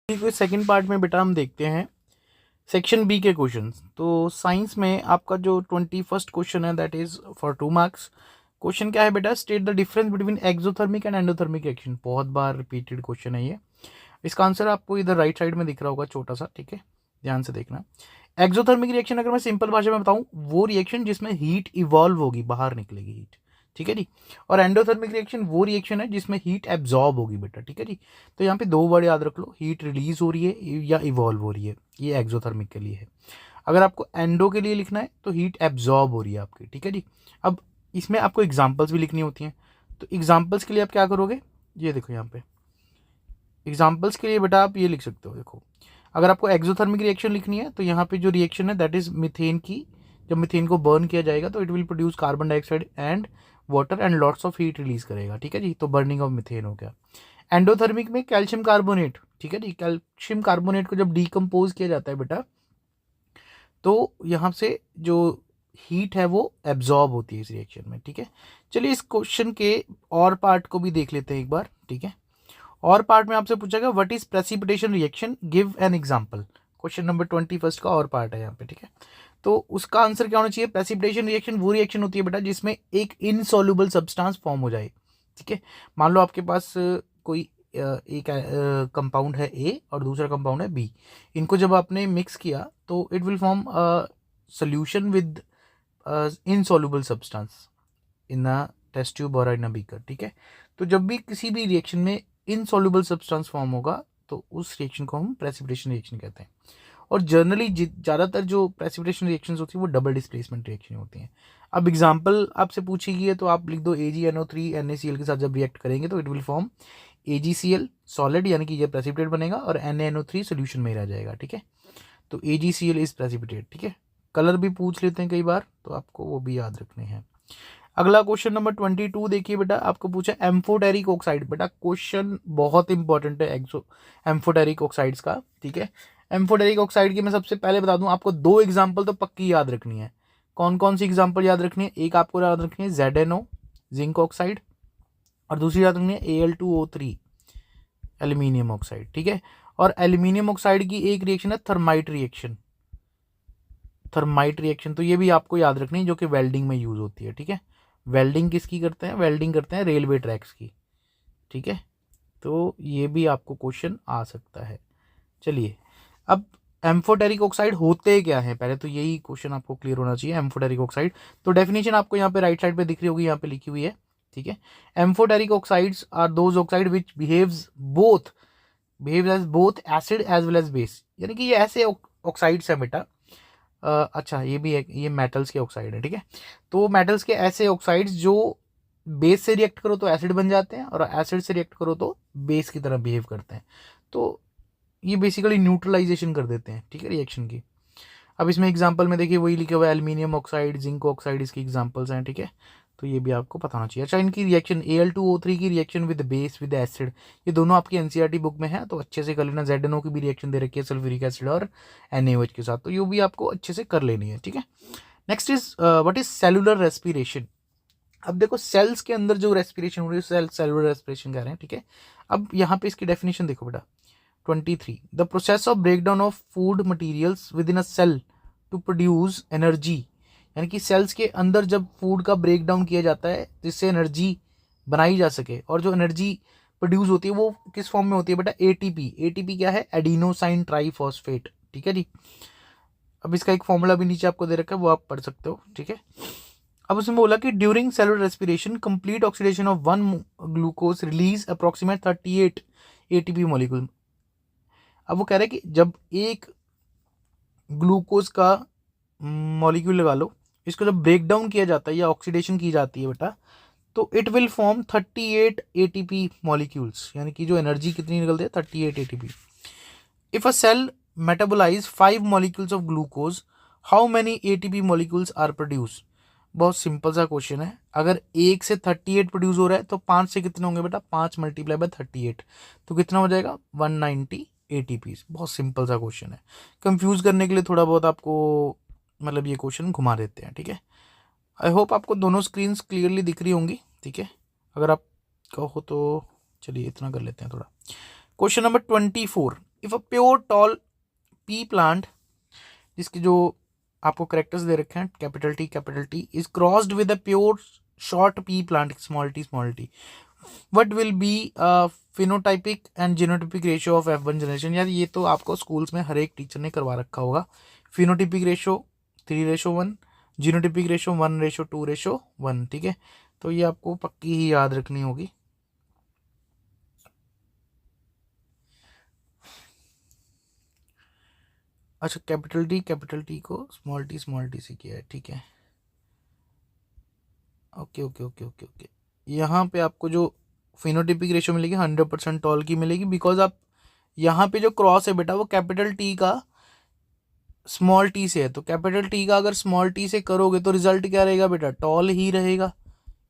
Second part में बेटा हम देखते हैं सेक्शन बी के क्वेश्चंस। तो साइंस में आपका जो 21st क्वेश्चन है that is for 2 marks. Question क्या है बेटा, state the difference between exothermic and endothermic reaction. बहुत बार रिपीटेड क्वेश्चन है ये। इसका आंसर आपको इधर राइट साइड में दिख रहा होगा छोटा सा, ठीक है, ध्यान से देखना। एक्सोथर्मिक रिएक्शन अगर मैं सिंपल भाषा में बताऊं, वो रिएक्शन जिसमें हीट इवॉल्व होगी, बाहर निकलेगी हीट, ठीक है जी। और एंडोथर्मिक रिएक्शन वो रिएक्शन है जिसमें हीट एब्जॉर्ब होगी बेटा, ठीक है जी। तो यहाँ पे दो वर्ड याद रख लो, हीट रिलीज हो रही है या इवॉल्व हो रही है, ये एक्सोथर्मिक के लिए है। अगर आपको एंडो के लिए लिखना है तो हीट एब्जॉर्ब हो रही है आपकी, ठीक है जी। अब इसमें आपको एग्जाम्पल्स भी लिखनी होती हैं। तो एग्जाम्पल्स के लिए आप क्या करोगे, ये देखो यहाँ पे एग्जाम्पल्स के लिए बेटा आप ये लिख सकते हो। देखो, अगर आपको एक्सोथर्मिक रिएक्शन लिखनी है तो यहाँ पे जो रिएक्शन है दैट इज मीथेन की। जब मीथेन को बर्न किया जाएगा तो it will produce carbon dioxide and water and lots of heat release करेगा, ठीक है जी। तो बर्निंग ऑफ मीथेन हो गया। एंडोथर्मिक में कैल्शियम कार्बोनेट, ठीक है जी, कैल्शियम कार्बोनेट को जब डीकम्पोज किया जाता है बेटा, तो यहाँ से जो हीट है वो एब्जॉर्ब होती है इस रिएक्शन में, ठीक है। चलिए इस क्वेश्चन के और पार्ट को भी देख लेते हैं एक बार, ठीक है। और पार्ट में आपसे पूछा गया what is precipitation reaction, give an example. Question number 21 का और पार्ट है यहाँ पे, ठीक है। तो उसका आंसर क्या होना चाहिए, प्रेसिपिटेशन रिएक्शन वो रिएक्शन होती है बेटा जिसमें एक इनसॉल्युबल सब्सटेंस फॉर्म हो जाए, ठीक है। मान लो आपके पास कोई एक कंपाउंड है ए और दूसरा कंपाउंड है बी। इनको जब आपने मिक्स किया तो it will form solution with insoluble substance in a test tube और इन अ बीकर, ठीक है। तो जब भी किसी भी रिएक्शन में इनसॉल्युबल सब्सटेंस फॉर्म होगा तो उस रिएक्शन को हम प्रेसिपिटेशन रिएक्शन कहते हैं। और जनरली ज़्यादातर जो प्रेसिपिटेशन रिएक्शंस होती है वो डबल डिस्प्लेसमेंट रिएक्शन होती हैं। अब एग्जांपल आपसे पूछी गई है तो आप लिख दो AgNO3 NaCl के साथ जब रिएक्ट करेंगे तो it will form AgCl solid, यानी कि ये प्रेसिपिटेट बनेगा, और NaNO3 सोल्यूशन में रह जाएगा, ठीक है। तो AgCl इज प्रेसिपिटेट, ठीक है। कलर भी पूछ लेते हैं कई बार, तो आपको वो भी याद रखने हैं। अगला क्वेश्चन नंबर 22 देखिए बेटा, आपको पूछा एम्फोटेरिक ऑक्साइड। बेटा क्वेश्चन बहुत इंपॉर्टेंट है एम्फोटेरिक ऑक्साइड्स का, ठीक है। एम्फोटेरिक ऑक्साइड की मैं सबसे पहले बता दूं, आपको दो एग्जांपल तो पक्की याद रखनी है। कौन कौन सी एग्जांपल याद रखनी है, एक आपको याद रखनी है ZNO जिंक ऑक्साइड, और दूसरी याद रखनी है Al2O3 एल्यूमिनियम ऑक्साइड, ठीक है। और एल्यूमिनियम ऑक्साइड की एक रिएक्शन है थर्माइट रिएक्शन, थर्माइट रिएक्शन तो ये भी आपको याद रखनी है, जो कि वेल्डिंग में यूज होती है, ठीक है। वेल्डिंग किसकी करते हैं, वेल्डिंग करते हैं रेलवे ट्रैक्स की, ठीक है। तो ये भी आपको क्वेश्चन आ सकता है। चलिए अब एम्फोटेरिक ऑक्साइड होते क्या है, पहले तो यही क्वेश्चन आपको क्लियर होना चाहिए। एम्फोटेरिक ऑक्साइड, तो डेफिनेशन आपको यहाँ पे राइट साइड पे दिख रही होगी, यहाँ पे लिखी हुई है, ठीक है। Amphoteric oxides are those oxide which behaves as both acid as well as base, यानी कि ये ऐसे ऑक्साइड्स हैं बेटा। अच्छा ये भी है, ये मेटल्स के ऑक्साइड है, ठीक है। तो मेटल्स के ऐसे ऑक्साइड्स जो बेस से रिएक्ट करो तो एसिड बन जाते हैं और एसिड से रिएक्ट करो तो बेस की तरह बिहेव करते हैं। तो ये बेसिकली न्यूट्रलाइजेशन कर देते हैं, ठीक है, रिएक्शन की। अब इसमें एग्जांपल में देखिए वही लिखे हुआ है, एल्यूमिनियम ऑक्साइड, जिंक ऑक्साइड, इसकी एग्जांपल्स हैं, ठीक है। तो ये भी आपको पता होना चाहिए। अच्छा इनकी रिएक्शन Al2O3 की reaction with base with acid, ये दोनों आपकी एनसीईआरटी बुक में है, तो अच्छे से कर लेना। ZNO की भी रिएक्शन दे रखी है सल्फ्यूरिक एसिड और NaOH के साथ, तो ये भी आपको अच्छे से कर लेनी है, ठीक है। Next is what is cellular respiration. अब देखो सेल्स के अंदर जो रेस्पिरेशन हो रही है सेलुलर रेस्पिरेशन कह रहे हैं, ठीक है। अब यहाँ पे इसकी डेफिनेशन देखो बेटा, 23 the process of breakdown of food materials within a cell to produce energy, यानी कि सेल्स के अंदर जब फूड का ब्रेक डाउन किया जाता है जिससे एनर्जी बनाई जा सके, और जो एनर्जी प्रोड्यूस होती है वो किस फॉर्म में होती है बेटा, ATP क्या है, एडिनोसाइन ट्राइफॉस्फेट, ठीक है जी। अब इसका एक फॉर्मूला भी नीचे आपको दे रखा है, वो आप पढ़ सकते हो, ठीक है। अब उसमें बोला कि during cellular respiration complete oxidation of 1 glucose release approximate 38 ATP molecule. अब वो कह रहे हैं कि जब एक ग्लूकोज का मॉलिक्यूल लगा लो, इसको जब ब्रेक डाउन किया जाता है या ऑक्सीडेशन की जाती है बेटा, तो it will form 38 ATP molecules, यानी कि जो एनर्जी कितनी निकलती है 38 ATP। If a cell metabolize 5 molecules of glucose, how many ATP molecules are produce. बहुत सिंपल सा क्वेश्चन है, अगर एक से 38 प्रोड्यूस हो रहा है तो 5 से कितने होंगे बेटा, 5 मल्टीप्लाई बाय 38, तो कितना हो जाएगा 190 ATP। बहुत सिंपल सा क्वेश्चन है, कंफ्यूज करने के लिए थोड़ा बहुत आपको मतलब ये क्वेश्चन घुमा देते हैं, ठीक है। आई होप आपको दोनों स्क्रीन्स क्लियरली दिख रही होंगी, ठीक है। अगर आप कहो तो चलिए इतना कर लेते हैं थोड़ा। Question number 24 if a pure tall P plant, जिसके जो आपको करेक्टर्स दे रखे हैं capital T is crossed with a pure short P plant small T, what will be phenotypic and genotypic ratio of F1 generation. यार ये तो आपको schools में हर एक टीचर ने करवा रखा होगा। फिनोटिपिक रेशियो 3:1, जीनोटिपिक रेशियो 1:2:1, ठीक है। तो ये आपको पक्की ही याद रखनी होगी। अच्छा, कैपिटल टी को स्मॉल टी से किया है, ठीक है। Okay okay okay okay okay. यहाँ पे आपको जो फिनोटिपिक रेशियो मिलेगी 100% टॉल की मिलेगी, बिकॉज आप यहाँ पे जो क्रॉस है बेटा वो कैपिटल टी का स्मॉल टी से है, तो कैपिटल टी का अगर स्मॉल टी से करोगे तो रिजल्ट क्या रहेगा बेटा, टॉल ही रहेगा।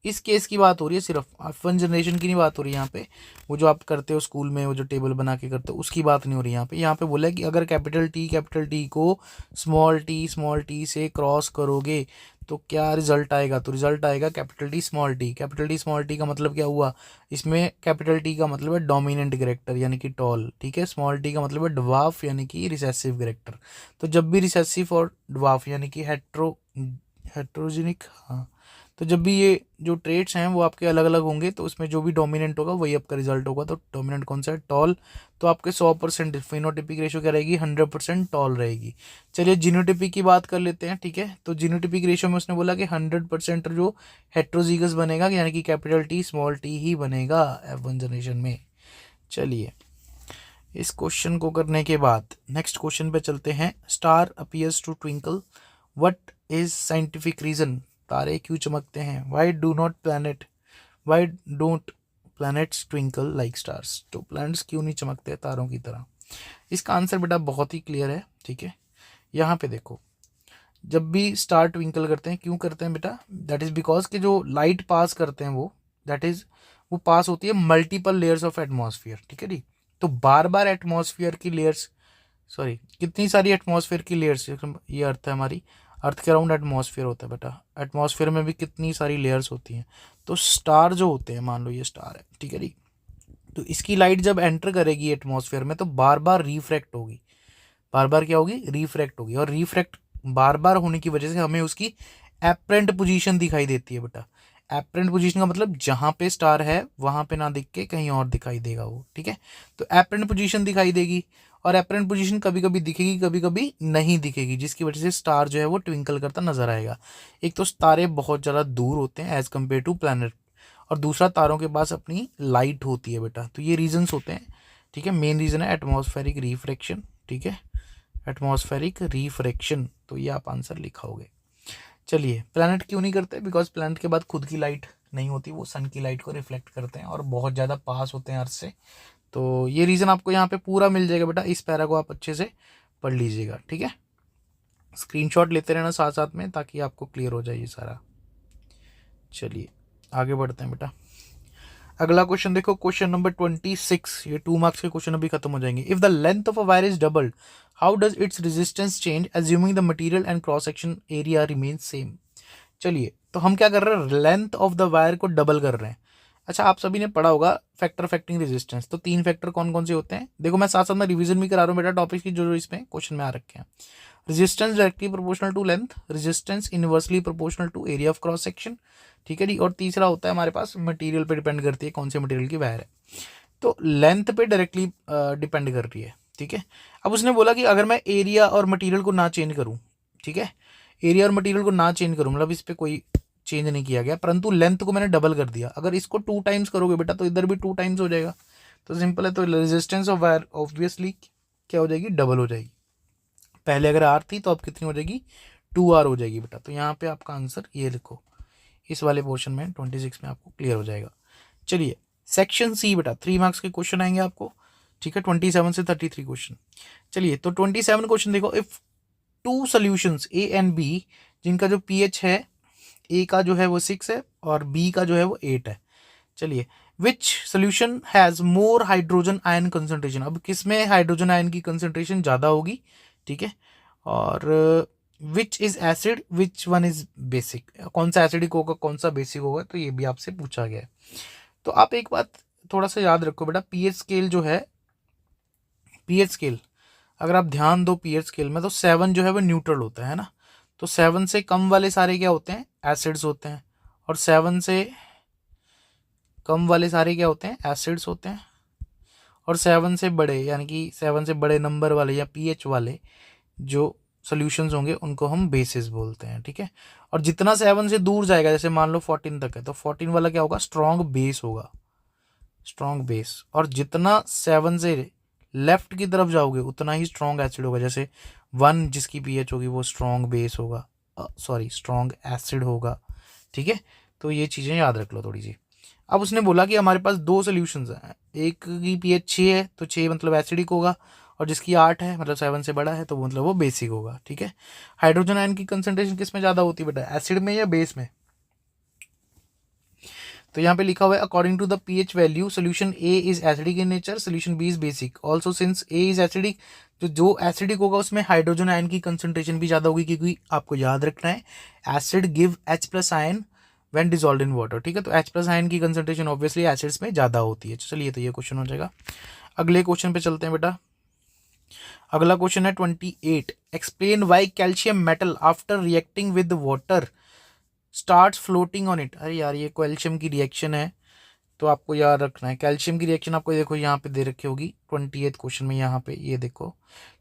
इस केस की बात हो रही है, सिर्फ F1 जनरेशन की नहीं बात हो रही यहाँ पे। वो जो आप करते हो स्कूल में, वो जो टेबल बना के करते हो उसकी बात नहीं हो रही यहाँ पे। यहाँ पे बोला है कि अगर कैपिटल टी को स्मॉल टी से क्रॉस करोगे तो क्या रिजल्ट आएगा, तो रिजल्ट आएगा कैपिटल टी स्मॉल टी का मतलब क्या हुआ, इसमें कैपिटल टी का मतलब है डोमिनेंट कैरेक्टर यानी कि टॉल, ठीक है। स्मॉल टी का मतलब है ड्वार्फ यानी कि रिसेसिव कैरेक्टर। तो जब भी रिसेसिव और ड्वार्फ यानी कि हेट्रोजेनिक, हाँ, तो जब भी ये जो ट्रेट्स हैं वो आपके अलग अलग होंगे तो उसमें जो भी डोमिनेंट होगा वही आपका रिजल्ट होगा। तो डोमिनेंट कौन सा है, टॉल। तो आपके 100% फिनोटिपिक रेशियो क्या रहेगी, 100% टॉल रहेगी। चलिए जीनोटिपिक की बात कर लेते हैं, ठीक है। तो जीनोटिपिक रेशियो में उसने बोला कि 100% जो हेट्रोजीगस बनेगा यानी कि कैपिटल टी स्मॉल टी ही बनेगा F1 जनरेशन में। चलिए इस क्वेश्चन को करने के बाद नेक्स्ट क्वेश्चन पे चलते हैं। Star appears to twinkle, what is scientific reason, तारे क्यों चमकते हैं, why don't planets twinkle like stars, तो प्लैनेट्स क्यों नहीं चमकते तारों की तरह। इसका आंसर बेटा बहुत ही क्लियर है, ठीक है। यहाँ पे देखो, जब भी स्टार ट्विंकल करते हैं, क्यों करते हैं बेटा, दैट इज बिकॉज कि जो लाइट पास करते हैं वो पास होती है मल्टीपल लेयर्स ऑफ एटमॉस्फेयर, ठीक है जी। तो बार बार एटमॉस्फेयर की लेयर्स, सॉरी कितनी सारी एटमॉस्फेयर की लेयर्स, ये अर्थ है हमारी, अर्थ के अराउंड एटमॉस्फेयर होता है बेटा, एटमॉस्फेयर में भी कितनी सारी लेयर्स होती हैं। तो स्टार जो होते हैं, मान लो ये स्टार है, ठीक है जी, तो इसकी लाइट जब एंटर करेगी एटमॉस्फेयर में तो बार बार रिफ्रैक्ट होगी, बार बार क्या होगी, रिफ्रैक्ट होगी। और रिफ्रैक्ट बार बार होने की वजह से हमें उसकी एपरेंट पोजीशन दिखाई देती है बेटा। एपरेंट पोजीशन का मतलब जहाँ पे स्टार है वहाँ पे ना दिख के कहीं और दिखाई देगा वो, ठीक है। तो एपरेंट पोजीशन दिखाई देगी, और एपरेंट पोजीशन कभी कभी दिखेगी कभी कभी नहीं दिखेगी, जिसकी वजह से स्टार जो है वो ट्विंकल करता नजर आएगा। एक तो तारे बहुत ज़्यादा दूर होते हैं एज कम्पेयर टू प्लैनेट, और दूसरा तारों के पास अपनी लाइट होती है बेटा। तो ये रीजंस होते हैं, ठीक है। मेन रीज़न है एटमॉस्फेरिक रिफ्रैक्शन, ठीक है, एटमॉस्फेरिक रिफ्रैक्शन। तो ये आप आंसर लिखाओगे। चलिए प्लैनेट क्यों नहीं करते, बिकॉज प्लैनेट के बाद खुद की लाइट नहीं होती, वो सन की लाइट को रिफ्लेक्ट करते हैं और बहुत ज़्यादा पास होते हैं अर्थ से। तो ये रीज़न आपको यहाँ पे पूरा मिल जाएगा बेटा, इस पैरा को आप अच्छे से पढ़ लीजिएगा, ठीक है। स्क्रीनशॉट लेते रहना साथ साथ में ताकि आपको क्लियर हो जाए ये सारा। चलिए आगे बढ़ते हैं बेटा। अगला क्वेश्चन देखो, क्वेश्चन नंबर 26। ये 2 मार्क्स के क्वेश्चन अभी खत्म हो जाएंगे। If the length of a wire is doubled, how does its resistance change assuming the material and cross section area remain same. चलिए तो हम क्या कर रहे हैं, लेंथ ऑफ द वायर को डबल कर रहे हैं। अच्छा, आप सभी ने पढ़ा होगा फैक्टर अफेक्टिंग रेजिस्टेंस, तो 3 फैक्टर कौन कौन से होते हैं, देखो मैं साथ साथ में रिवीजन भी करा रहा हूँ बेटा टॉपिक की जो इसमें क्वेश्चन में आ रखे हैं। Resistance directly proportional to length, resistance inversely proportional to area of cross section, ठीक है जी। और तीसरा होता है हमारे पास मटेरियल पे डिपेंड करती है कौन से मटेरियल की वायर है। तो लेंथ पे डायरेक्टली डिपेंड कर रही है, ठीक है। अब उसने बोला कि अगर मैं एरिया और मटेरियल को ना चेंज करूँ, ठीक है, एरिया और मटेरियल को ना चेंज करूँ, मतलब इस पर कोई चेंज नहीं किया गया, परंतु लेंथ को मैंने डबल कर दिया। अगर इसको 2 टाइम्स करोगे बेटा तो इधर भी 2 टाइम्स हो जाएगा। तो सिंपल है, तो रेजिस्टेंस ऑफ वायर ऑब्वियसली क्या हो जाएगी, डबल हो जाएगी। पहले अगर आर थी तो अब कितनी हो जाएगी, 2R हो जाएगी बेटा। तो यहाँ पे आपका आंसर ये लिखो, इस वाले पोर्शन में 26 में आपको क्लियर हो जाएगा। चलिए सेक्शन सी बेटा, 3 मार्क्स के क्वेश्चन आएंगे आपको, ठीक है। 27 से 33 क्वेश्चन। चलिए तो 27 क्वेश्चन देखो, if 2 solutions A and B जिनका जो पीएच है, ए का जो है वो 6 है और बी का जो है वो 8 है। चलिए which solution has more hydrogen ion concentration, अब किसमें हाइड्रोजन आयन की कंसंट्रेशन ज़्यादा होगी, ठीक है। और which is acid which one is basic, कौन सा एसिडिक होगा कौन सा बेसिक होगा, तो ये भी आपसे पूछा गया है। तो आप एक बात थोड़ा सा याद रखो बेटा, पीएच स्केल जो है, पीएच स्केल, अगर आप ध्यान दो पीएच स्केल में तो 7 जो है वो न्यूट्रल होता है ना, तो 7 से कम वाले सारे क्या होते हैं, एसिड्स होते हैं, और 7 से कम वाले सारे क्या होते हैं, एसिड्स होते हैं, और 7 से बड़े यानी कि 7 से बड़े नंबर वाले या पीएच वाले जो सॉल्यूशंस होंगे उनको हम बेसिस बोलते हैं, ठीक है। और जितना 7 से दूर जाएगा, जैसे मान लो 14 तक है, तो 14 वाला क्या होगा, स्ट्रॉन्ग बेस होगा, स्ट्रॉन्ग बेस। और जितना 7 से लेफ्ट की तरफ जाओगे उतना ही स्ट्रॉन्ग एसिड होगा, जैसे 1 जिसकी पीएच होगी वो स्ट्रॉन्ग बेस होगा, सॉरी स्ट्रॉन्ग एसिड होगा, ठीक है। तो ये चीज़ें याद रख लो थोड़ी सी। अब उसने बोला कि हमारे पास 2 सॉल्यूशंस हैं, एक की पीएच 6 है तो 6 मतलब एसिडिक होगा, और जिसकी 8 है मतलब 7 से बड़ा है तो मतलब वो बेसिक होगा, ठीक है। हाइड्रोजन आयन की कंसंट्रेशन किस में ज़्यादा होती है बेटा, एसिड में या बेस में? तो यहाँ पे लिखा हुआ है according to the pH value solution A is acidic in nature, solution B is basic also since A is acidic. तो जो एसिडिक होगा उसमें हाइड्रोजन आयन की कंसंट्रेशन भी ज़्यादा होगी, क्योंकि आपको याद रखना है acid give H plus ion when dissolved in water, ठीक है। तो H प्लस आयन की कंसंट्रेशन ऑब्वियसली एसिड्स में ज़्यादा होती है। चलिए तो ये क्वेश्चन हो जाएगा। अगले क्वेश्चन पे चलते हैं बेटा। अगला क्वेश्चन है 28, explain why calcium metal after reacting with water starts floating on it. अरे यार ये कैल्शियम की रिएक्शन है, तो आपको याद रखना है कैल्शियम की रिएक्शन आपको देखो यहाँ पे दे रखी होगी 28 क्वेश्चन में, यहाँ पे ये देखो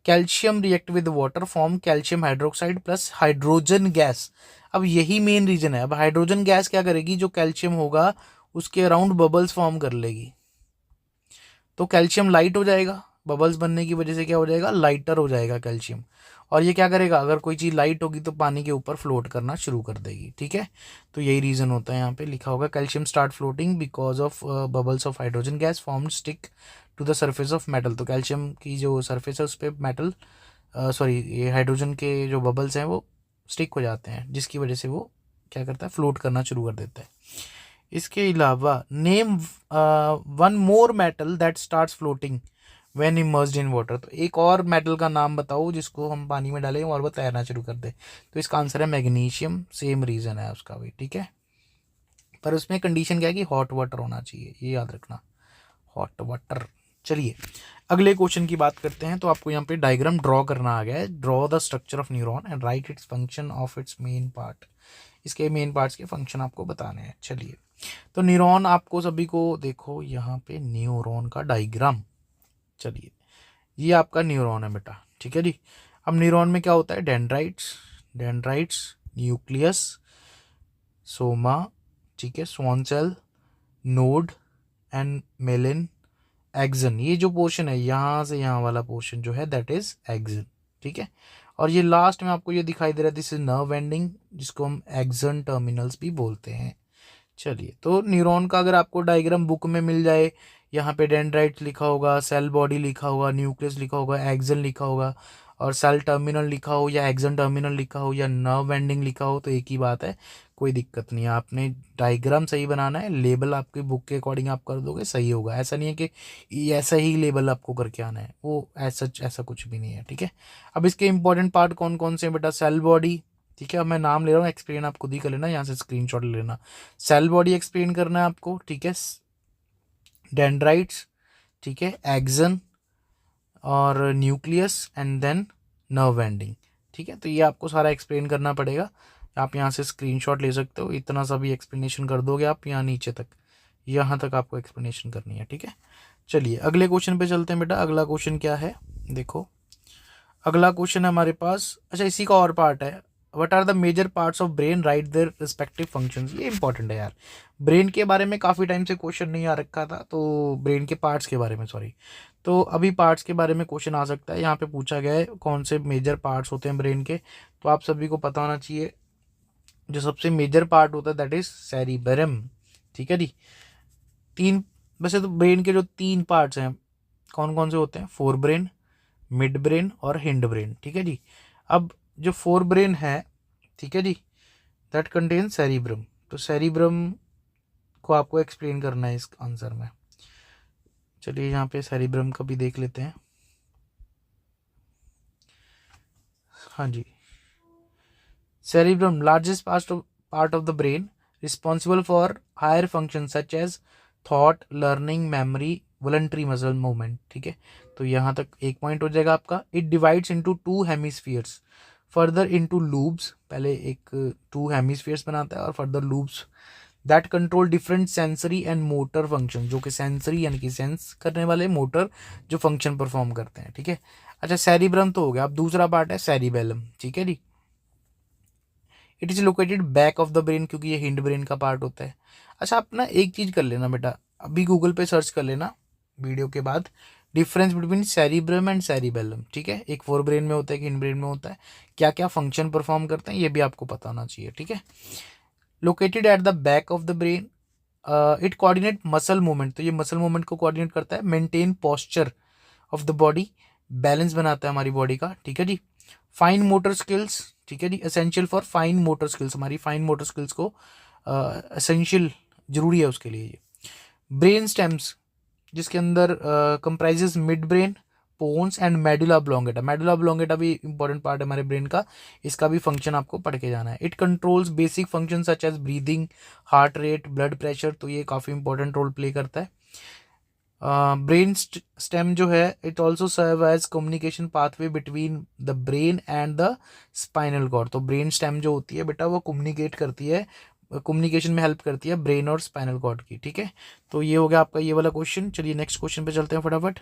calcium react with water form calcium hydroxide plus hydrogen gas. अब यही मेन रीजन है। अब हाइड्रोजन गैस क्या करेगी, जो कैल्शियम होगा उसके अराउंड बबल्स फॉर्म कर लेगी, तो कैल्शियम लाइट हो जाएगा, बबल्स बनने की वजह से क्या हो जाएगा, लाइटर हो जाएगा कैल्शियम। और ये क्या करेगा, अगर कोई चीज़ लाइट होगी तो पानी के ऊपर फ्लोट करना शुरू कर देगी, ठीक है। तो यही रीज़न होता है, यहाँ पे लिखा होगा calcium start floating because of bubbles of hydrogen gas form stick to the surface of metal. तो कैल्शियम की जो सर्फेस है उस पर मेटल सॉरी ये हाइड्रोजन के जो बबल्स हैं वो स्टिक हो जाते हैं, जिसकी वजह से वो क्या करता है, फ्लोट करना शुरू कर देता है। इसके अलावा name 1 more metal that starts floating when emerged in water. तो एक और मेटल का नाम बताओ जिसको हम पानी में डालें और वो तैरना शुरू कर दे। तो इसका आंसर है मैग्नीशियम, सेम रीज़न है उसका भी, ठीक है। पर उसमें कंडीशन क्या है कि हॉट वाटर होना चाहिए, ये याद रखना, हॉट वाटर। चलिए अगले क्वेश्चन की बात करते हैं। तो आपको यहाँ पे डायग्राम ड्रॉ करना आ गया है, draw the structure of neuron and right its function of its main part. इसके मेन पार्ट्स के फंक्शन आपको बताने हैं। चलिए तो न्यूरॉन आपको सभी को देखो यहाँ पे न्यूरॉन का डायग्राम। चलिए ये आपका न्यूरॉन है बेटा, ठीक है जी। अब न्यूरॉन में क्या होता है, डेंड्राइट्स, डेंड्राइट्स, न्यूक्लियस, सोमा, ठीक है, Schwann cell, node and myelin, axon. ये जो पोर्शन है यहाँ से यहाँ वाला पोर्शन जो है दैट इज एक्सन, ठीक है। और ये लास्ट में आपको ये दिखाई दे रहा है दिस इज नर्व एंडिंग, जिसको हम एक्सन टर्मिनल्स भी बोलते हैं। चलिए तो न्यूरॉन का अगर आपको डायग्राम बुक में मिल जाए, यहाँ पे डेंड्राइट लिखा होगा, सेल बॉडी लिखा होगा, न्यूक्लियस लिखा होगा, एक्सन लिखा होगा, और सेल टर्मिनल लिखा हो या एक्सन टर्मिनल लिखा हो या नर्व एंडिंग लिखा हो, तो एक ही बात है, कोई दिक्कत नहीं है। आपने डायग्राम सही बनाना है, लेबल आपकी बुक के अकॉर्डिंग आप कर दोगे सही होगा। ऐसा नहीं है कि ऐसा ही लेबल आपको करके आना है, वो ऐसा कुछ भी नहीं है, ठीक है। अब इसके इंपॉर्टेंट पार्ट कौन कौन से हैं बेटा, सेल बॉडी, ठीक है। अब मैं नाम ले रहा हूँ, एक्सप्लेन आप खुद ही कर लेना, यहाँ से स्क्रीनशॉट ले लेना। सेल बॉडी एक्सप्लेन करना है आपको, ठीक है। डेंड्राइट्स, ठीक है, एक्सन और nucleus and then nerve ending, ठीक है। तो ये आपको सारा एक्सप्लेन करना पड़ेगा। आप यहाँ से स्क्रीनशॉट ले सकते हो, इतना सा भी एक्सप्लेनेशन कर दोगे आप यहाँ नीचे तक, यहाँ तक आपको एक्सप्लेनेशन करनी है, ठीक है। चलिए अगले क्वेश्चन पे चलते हैं बेटा। अगला क्वेश्चन क्या है, देखो अगला क्वेश्चन है हमारे पास, अच्छा इसी का और पार्ट है, what are the major parts of brain, right their respective functions. ये इंपॉर्टेंट है यार, ब्रेन के बारे में काफ़ी टाइम से क्वेश्चन नहीं आ रखा था, तो ब्रेन के पार्ट्स के बारे में सॉरी, तो अभी पार्ट्स के बारे में क्वेश्चन आ सकता है। यहाँ पे पूछा गया है कौन से मेजर पार्ट्स होते हैं ब्रेन के, तो आप सभी को पता होना चाहिए जो सबसे मेजर पार्ट होता है दैट इज सेरिबेरम, ठीक है जी। तीन, वैसे तो ब्रेन के जो 3 पार्ट्स हैं कौन कौन से होते हैं, फोर ब्रेन, मिड ब्रेन और हिंड ब्रेन, ठीक है जी। अब जो फोर ब्रेन है, ठीक है जी, दैट कंटेन सेरिब्रम। तो सेरिब्रम को आपको एक्सप्लेन करना है इस आंसर में। चलिए यहाँ पे सेरिब्रम का भी देख लेते हैं। हाँ जी, cerebrum largest part of the brain responsible for higher function such as thought, learning, memory, voluntary muscle movement, ठीक है। तो यहाँ तक एक पॉइंट हो जाएगा आपका। It divides into 2 hemispheres further into lubes, पहले एक 2 हेमिस्फीयर्स बनाता है और further lubes that control different sensory and motor function, जो कि सेंसरी यानी कि सेंस करने वाले, मोटर जो फंक्शन परफॉर्म करते हैं, ठीक है। अच्छा, सेरिब्रम तो हो गया, अब दूसरा पार्ट है सेरिबेलम, ठीक है जी। It is located back of the brain, क्योंकि ये हिंड ब्रेन का पार्ट होता है। अच्छा, आप ना एक चीज़ कर लेना बेटा, अभी गूगल पे सर्च कर लेना वीडियो के बाद, difference between cerebrum and cerebellum, ठीक है। एक फोर ब्रेन में होता है, एक हिंड ब्रेन में होता है, क्या क्या फंक्शन परफॉर्म करते हैं ये भी आपको पता होना चाहिए, ठीक है। Located at the back of the brain, it coordinate muscle movement, तो ये मसल मूवमेंट को कोऑर्डिनेट करता है, maintain posture of the body, balance बनाता है हमारी बॉडी का, ठीक है जी। फाइन मोटर स्किल्स, ठीक है जी, essential for fine motor skills, हमारी फाइन मोटर स्किल्स को एसेंशियल जरूरी है उसके लिए ये। ब्रेन स्टेम्स, जिसके अंदर comprises mid brain, pons and medulla oblongata, medulla oblongata भी इंपॉर्टेंट पार्ट है हमारे ब्रेन का, इसका भी फंक्शन आपको पढ़ के जाना है। It controls basic function such as breathing, heart rate, blood pressure, तो ये काफ़ी इंपॉर्टेंट रोल प्ले करता है। ब्रेन स्टेम जो है, it also serve as communication pathway between the brain and the spinal cord, तो ब्रेन स्टेम जो होती है बेटा वो कम्युनिकेट करती है, कम्युनिकेशन में हेल्प करती है ब्रेन और स्पाइनल कॉर्ड की, ठीक है। तो ये हो गया आपका ये वाला क्वेश्चन। चलिए नेक्स्ट क्वेश्चन पे चलते हैं फटाफट।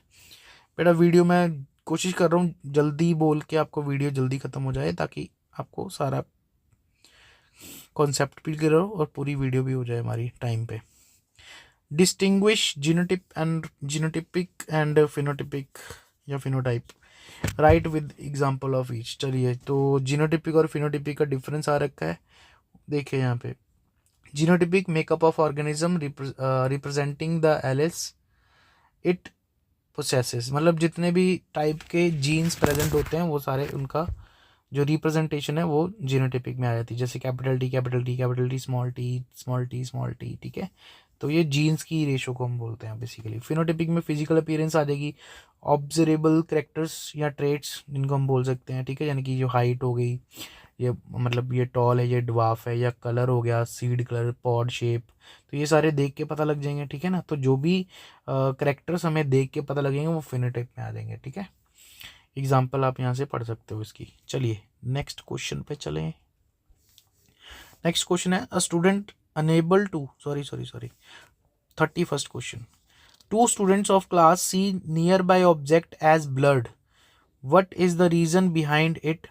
बेटा वीडियो में कोशिश कर रहा हूँ जल्दी बोल के आपको वीडियो जल्दी खत्म हो जाए, ताकि आपको सारा कॉन्सेप्ट भी क्लियर हो और पूरी वीडियो भी हो जाए हमारी टाइम पे। डिस्टिंग्विश जीनोटिपिक एंड फिनोटिपिक या phenotype, right with example of each. चलिए, तो जीनोटिपिक और फिनोटिपिक का डिफरेंस आ रखा है, देखिए यहाँ पे। Genotypic makeup of organism representing the alleles it possesses, मतलब जितने भी टाइप के जीन्स प्रेजेंट होते हैं वो सारे, उनका जो रिप्रेजेंटेशन है वो जीनोटिपिक में आ जाती है, जैसे capital T capital T capital T small T small T small T, ठीक है। तो ये जीन्स की रेशो को हम बोलते हैं बेसिकली। फिनोटिपिक में फिजिकल अपीयरेंस आ जाएगी, ऑब्जर्वेबल कैरेक्टर्स या ट्रेट्स जिनको हम बोल सकते हैं, ठीक है, यानी कि जो हाइट हो गई, ये मतलब ये टॉल है, ये ड्वार्फ है, या कलर हो गया सीड कलर, पॉड शेप, तो ये सारे देख के पता लग जाएंगे, ठीक है ना। तो जो भी कैरेक्टर्स हमें देख के पता लगेंगे वो फिनोटाइप में आ जाएंगे, ठीक है। एग्जाम्पल आप यहाँ से पढ़ सकते हो इसकी। चलिए नेक्स्ट क्वेश्चन पे चलें। नेक्स्ट क्वेश्चन है, a student unable to, sorry 31st question, two students of class see near by object as blurred, what is the reason behind it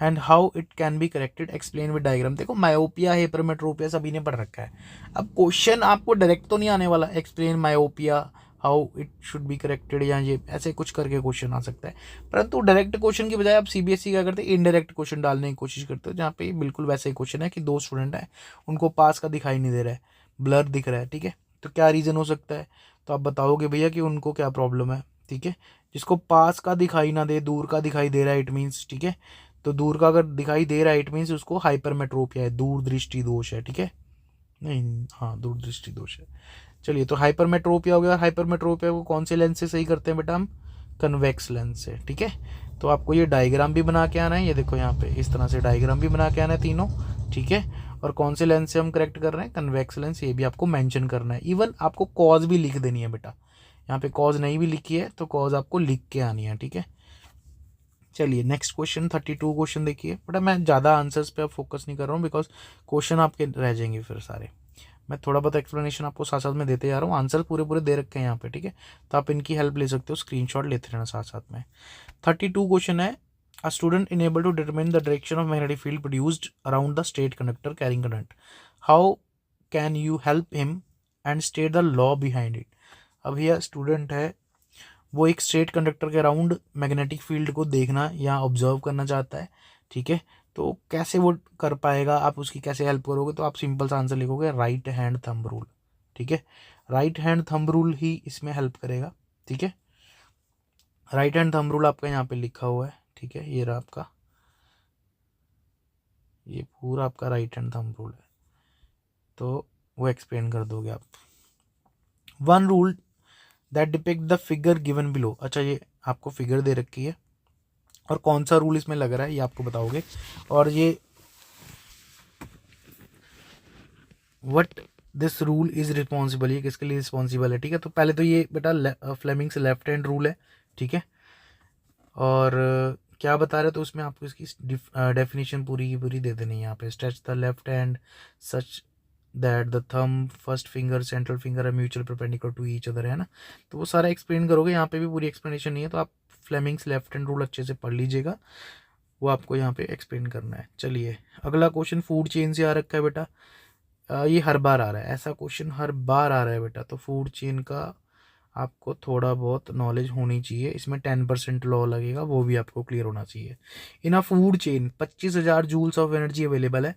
and how it can be corrected, explain with diagram. देखो myopia hypermetropia सभी ने पढ़ रखा है, अब question आपको direct तो नहीं आने वाला, explain myopia how it should be corrected, या ये ऐसे कुछ करके क्वेश्चन आ सकता है, परंतु डायरेक्ट क्वेश्चन की बजाय आप सीबीएसई क्या करते हैं, इनडायरेक्ट क्वेश्चन डालने की कोशिश करते हो, जहाँ पे बिल्कुल वैसे ही क्वेश्चन है कि 2 स्टूडेंट है, उनको पास का दिखाई नहीं दे रहा है, ब्लर दिख रहा है, ठीक है। तो क्या रीज़न हो सकता है, तो आप बताओगे भैया कि उनको क्या प्रॉब्लम है, ठीक है। जिसको पास का दिखाई ना दे, दूर का दिखाई दे रहा है, इट मीन्स, ठीक है, तो दूर का अगर दिखाई दे रहा है इट मीन्स उसको हाइपरमेट्रोपिया है, दूर दृष्टि दोष है, ठीक है, नहीं हाँ दूर दृष्टि दोष है। चलिए, तो हाइपरमेट्रोपिया हो गया, हाइपरमेट्रोपिया को कौन से लेंस से सही करते हैं बेटा हम, कन्वेक्स लेंस से, ठीक है। तो आपको ये डायग्राम भी बना के आना है, ये देखो यहाँ पे इस तरह से डायग्राम भी बना के आना है तीनों, ठीक है। और कौन से लेंस से हम करेक्ट कर रहे हैं, कन्वेक्स लेंस, ये भी आपको मेंशन करना है। इवन आपको कॉज भी लिख देनी है बेटा, यहाँ पे कॉज नहीं भी लिखी है तो कॉज आपको लिख के आनी है, ठीक है। चलिए नेक्स्ट क्वेश्चन 32 क्वेश्चन देखिए बेटा, मैं ज़्यादा आंसर्स पे अब फोकस नहीं कर रहा हूँ बिकॉज क्वेश्चन आपके रह जाएंगे फिर सारे, मैं थोड़ा बहुत एक्सप्लेनेशन आपको साथ साथ में देते जा रहा हूँ, आंसर पूरे पूरे दे रखे हैं यहाँ पे, ठीक है। तो आप इनकी हेल्प ले सकते हो, स्क्रीनशॉट लेते रहना साथ साथ में। 32 क्वेश्चन है, a student enable to determine the direction of magnetic field produced around the straight conductor carrying current, how can you help him and state the law behind it. अब यह स्टूडेंट है, वो एक स्ट्रेट कंडक्टर के around magnetic field को देखना या observe करना चाहता है, ठीक है। तो कैसे वो कर पाएगा, आप उसकी कैसे हेल्प करोगे, तो आप सिंपल सा आंसर लिखोगे राइट हैंड थंब रूल, ठीक है। राइट हैंड थंब रूल ही इसमें हेल्प करेगा, ठीक है। राइट हैंड थंब रूल आपका यहाँ पे लिखा हुआ है, ठीक है, ये रहा आपका, ये पूरा आपका राइट हैंड थंब रूल है, तो वो एक्सप्लेन कर दोगे आप। One rule that depict the figure given below, अच्छा ये आपको फिगर दे रखी है और कौन सा रूल इसमें लग रहा है ये आपको बताओगे, और ये what this rule is responsible, ये किसके लिए रिस्पॉन्सिबल है, ठीक है। तो पहले तो ये बेटा फ्लेमिंग्स लेफ्ट हैंड रूल है, ठीक है। और क्या बता रहे, तो उसमें आपको इसकी डेफिनेशन पूरी की पूरी दे देनी है यहाँ पे। Stretch the left hand such that the thumb first finger central finger are mutual perpendicular to each other, है ना। तो वो सारा एक्सप्लेन करोगे, यहाँ पे भी पूरी एक्सप्लेनेशन नहीं है, तो आप फ्लेमिंग्स लेफ्ट हैंड रूल अच्छे से पढ़ लीजिएगा, वो आपको यहाँ पे एक्सप्लेन करना है। चलिए अगला क्वेश्चन फूड चेन से आ रखा है बेटा। ये हर बार आ रहा है, ऐसा क्वेश्चन हर बार आ रहा है बेटा। तो फूड चेन का आपको थोड़ा बहुत नॉलेज होनी चाहिए, इसमें 10% लॉ लगेगा, वो भी आपको क्लियर होना चाहिए। In a food chain 25,000 joules of energy available है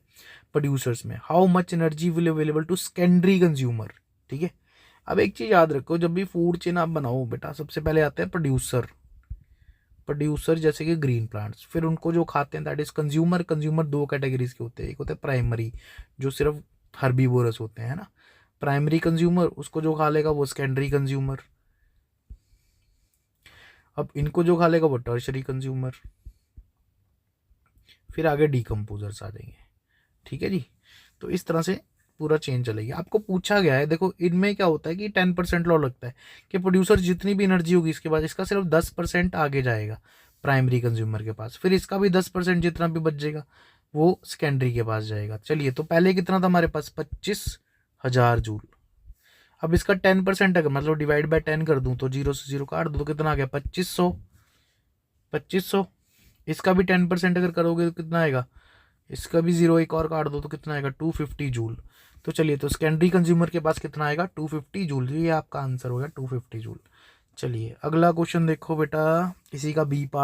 प्रोड्यूसर्स में, how much energy will available to secondary consumer, ठीक है। अब एक चीज याद रखो, जब भी फूड चेन आप बनाओ बेटा, सबसे पहले आते हैं प्रोड्यूसर, प्रोड्यूसर जैसे कि ग्रीन प्लांट्स, फिर उनको जो खाते हैं दैट इज कंज्यूमर। कंज्यूमर दो कैटेगरीज के होते हैं, एक होते हैं प्राइमरी जो सिर्फ हर्बीवोरस होते हैं, है ना, प्राइमरी कंज्यूमर, उसको जो खा लेगा वो सेकेंडरी कंज्यूमर। अब इनको जो खा लेगा वो टर्शरी कंज्यूमर, फिर आगे डीकम्पोजर्स आ जाएंगे, ठीक है जी। तो इस तरह से पूरा चेन चलेगी। आपको पूछा गया है, देखो इनमें क्या होता है कि 10% लॉ लगता है कि प्रोड्यूसर जितनी भी एनर्जी होगी इसके बाद इसका सिर्फ 10% आगे जाएगा प्राइमरी कंज्यूमर के पास, फिर इसका भी 10% जितना भी बच जाएगा वो सेकेंडरी के पास जाएगा। चलिए तो पहले कितना था हमारे पास 25,000 जूल। अब इसका 10% अगर मतलब डिवाइड बाय 10 कर दूं तो 0 से 0 काट दो तो कितना आ गया 2500। 2500 इसका भी 10% अगर करोगे तो कितना आएगा, इसका भी 0 एक और काट दो तो कितना आएगा 250 जूल। तो चलिए तो सेकेंडरी कंज्यूमर के पास कितना आएगा 250 जूल, ये आपका आंसर हो गया 250 जूल। चलिए अगला क्वेश्चन देखो बेटा, इसी का बी पार्ट।